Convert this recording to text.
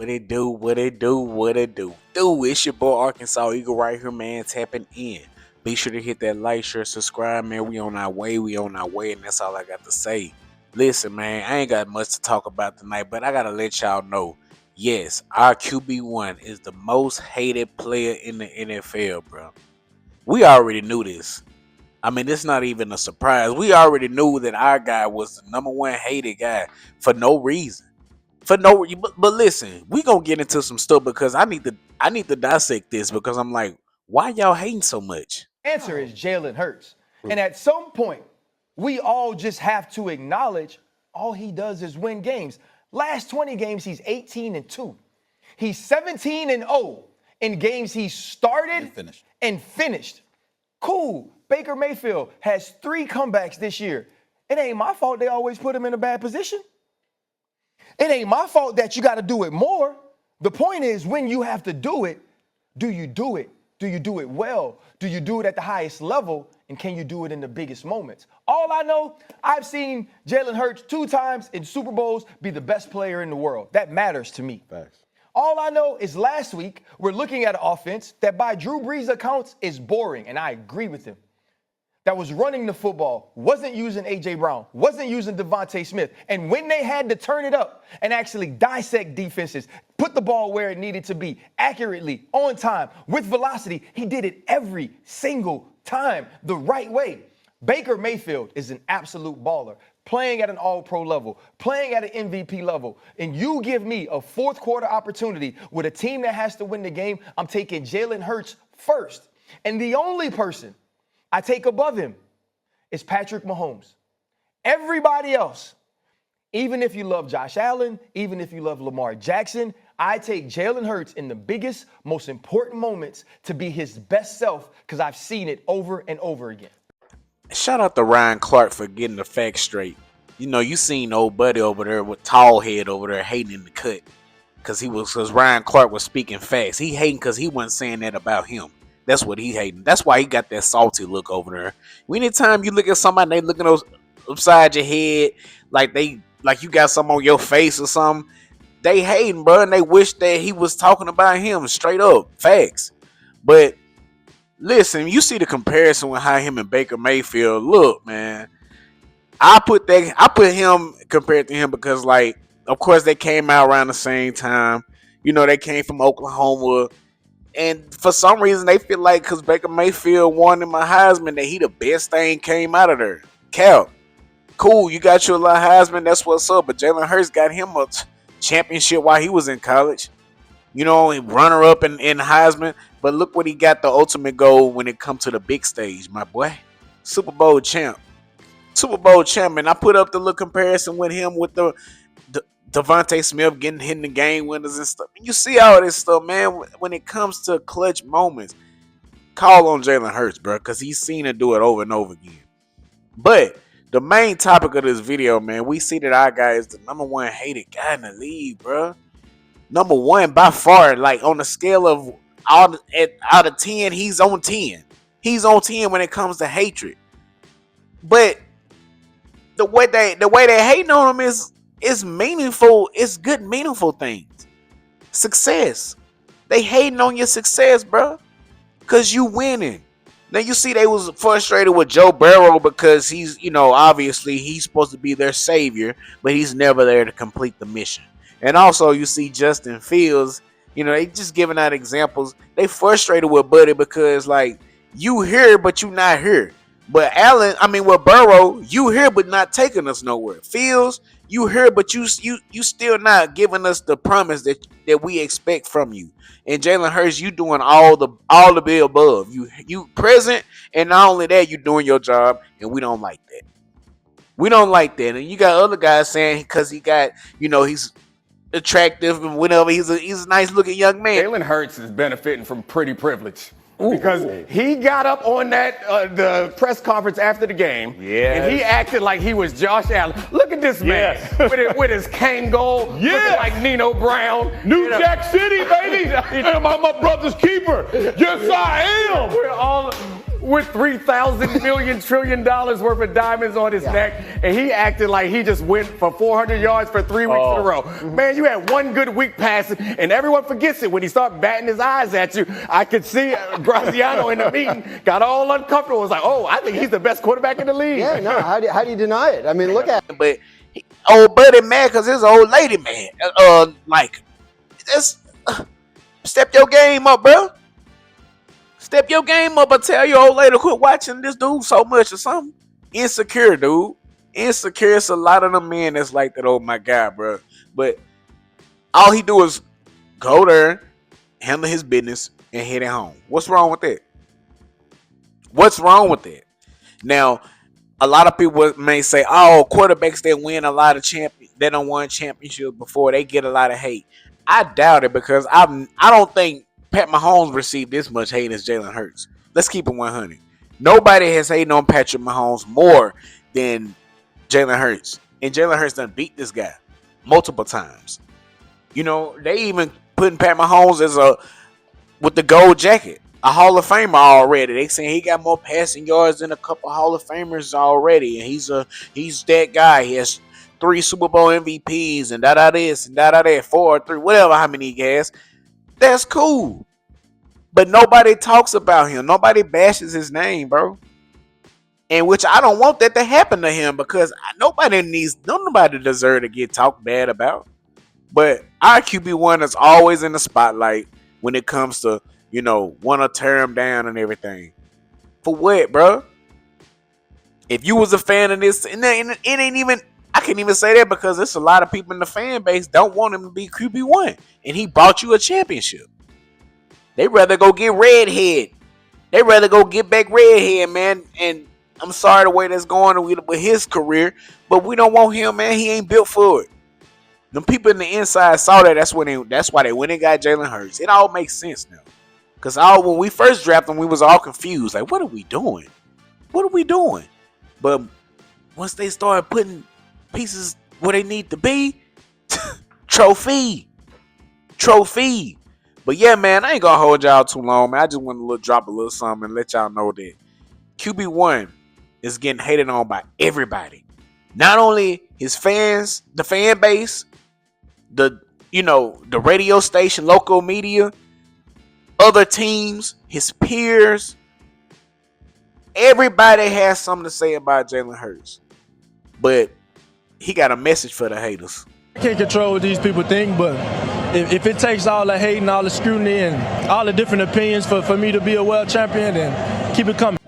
What it do, what it do, what it do. Dude, it's your boy Arkansas Eagle right here, man, tapping in. Be sure to hit that like, share, subscribe, man. We on our way, and that's all I got to say. Listen, man, I ain't got much to talk about tonight, but I gotta let y'all know. Yes, our QB1 is the most hated player in the NFL, bro. We already knew this. I mean, it's not even a surprise. We already knew that our guy was the number one hated guy for no reason. But listen, we gonna get into some stuff because I need to dissect this because I'm like, why y'all hating so much? Answer is Jalen Hurts. And at some point, we all just have to acknowledge all he does is win games. Last 20 games, he's 18-2. He's 17-0 in games he started and finished. Cool. Baker Mayfield has 3 comebacks this year. It ain't my fault they always put him in a bad position. It ain't my fault that you got to do it more. The point is, when you have to do it, do you do it? Do you do it well? Do you do it at the highest level? And can you do it in the biggest moments? All I know, I've seen Jalen Hurts 2 times in Super Bowls be the best player in the world. That matters to me. Thanks. All I know is last week, we're looking at an offense that by Drew Brees' accounts is boring, and I agree with him. That was running the football, wasn't using A.J. Brown, wasn't using Devontae Smith. And when they had to turn it up and actually dissect defenses, put the ball where it needed to be, accurately, on time, with velocity, he did it every single time the right way. Baker Mayfield is an absolute baller, playing at an all-pro level, playing at an MVP level. And you give me a fourth quarter opportunity with a team that has to win the game, I'm taking Jalen Hurts first. And the only person I take above him is Patrick Mahomes. Everybody else, even if you love Josh Allen, even if you love Lamar Jackson, I take Jalen Hurts in the biggest, most important moments to be his best self because I've seen it over and over again. Shout out to Ryan Clark for getting the facts straight. You know, you seen old buddy over there with tall head over there hating in the cut because Ryan Clark was speaking facts. He hating because he wasn't saying that about him. That's what he hating. That's why he got that salty look over there. Anytime you look at somebody, they looking upside your head, like you got something on your face or something. They hating, bro, and they wish that he was talking about him straight up. Facts. But listen, you see the comparison with how him and Baker Mayfield look, man. I put him compared to him because, like, of course they came out around the same time. You know, they came from Oklahoma. And for some reason, they feel like because Baker Mayfield won him a Heisman, that he the best thing came out of there. Cal, cool, you got your little Heisman, that's what's up. But Jalen Hurts got him a championship while he was in college. You know, runner-up in Heisman. But look what he got, the ultimate goal when it comes to the big stage, my boy. Super Bowl champ. Super Bowl champ. And I put up the little comparison with him with the Devontae Smith hitting the game winners and stuff. You see all this stuff, man. When it comes to clutch moments, call on Jalen Hurts, bro, because he's seen it do it over and over again. But the main topic of this video, man, we see that our guy is the number one hated guy in the league, bro. Number one by far, like on the scale of out of 10, he's on 10. He's on 10 when it comes to hatred. But the way they hating on him is meaningful. It's good, meaningful things. Success. They hating on your success, bro, because you winning. Now you see they was frustrated with Joe Burrow because he's, you know, obviously he's supposed to be their savior, but he's never there to complete the mission. And also you see Justin Fields, you know, they just giving out examples. They frustrated with Buddy because, like, you here but you not here. But with Burrow, you here but not taking us nowhere. Fields, you here but you still not giving us the promise that we expect from you. And Jalen Hurts, you doing all the above. You present, and not only that, you doing your job, and we don't like that. We don't like that. And you got other guys saying because he got, you know, he's attractive and whatever. He's a nice looking young man. Jalen Hurts is benefiting from pretty privilege. Because he got up on that the press conference after the game, and he acted like he was Josh Allen. Look at this man with his cane gold, looking like Nino Brown. New Jack City, baby. I'm my brother's keeper. Yes, I am. with 3,000 million trillion dollars worth of diamonds on his neck, and he acted like he just went for 400 yards for 3 weeks in a row. Man, you had one good week passing, and everyone forgets it when he started batting his eyes at you. I could see Graziano in the meeting got all uncomfortable. Was like, oh, I think he's the best quarterback in the league. Yeah, no, how do you deny it? I mean, look at it. But old buddy mad because his old lady mad. Like, just step your game up, bro. Step your game up, or tell your old lady quit watching this dude so much or something. Insecure, dude. Insecure. It's a lot of them men that's like that. Oh my God, bro. But all he do is go there, handle his business, and head it home. What's wrong with that? What's wrong with that? Now, a lot of people may say, "Oh, quarterbacks that win a lot of they don't win championships before, they get a lot of hate." I doubt it because I don't think Pat Mahomes received this much hate as Jalen Hurts. Let's keep it 100. Nobody has hated on Patrick Mahomes more than Jalen Hurts, and Jalen Hurts done beat this guy multiple times. You know, they even putting Pat Mahomes as with the gold jacket, a Hall of Famer already. They saying he got more passing yards than a couple Hall of Famers already, and he's that guy. He has 3 Super Bowl MVPs and this and that, 4 or 3, whatever how many he has. That's cool. But nobody talks about him. Nobody bashes his name, bro. And which I don't want that to happen to him because nobody deserve to get talked bad about. But our QB1 is always in the spotlight when it comes to, want to tear him down and everything. For what, bro? If you was a fan of this, and it ain't even, I can't even say that because there's a lot of people in the fan base don't want him to be QB1. And he bought you a championship. They rather go get redhead. They rather go get back redhead, man. And I'm sorry the way that's going with his career, but we don't want him, man. He ain't built for it. Them people in the inside saw that. That's why they went and got Jalen Hurts. It all makes sense now. Because when we first drafted him, we was all confused. Like, what are we doing? What are we doing? But once they started putting pieces where they need to be, trophy. But yeah, man, I ain't gonna hold y'all too long, man. I just want to drop a little something and let y'all know that QB1 is getting hated on by everybody. Not only his fans, the fan base, the radio station, local media, other teams, his peers. Everybody has something to say about Jalen Hurts. But he got a message for the haters. I can't control what these people think, but if it takes all the hate and all the scrutiny and all the different opinions for me to be a world champion, then keep it coming.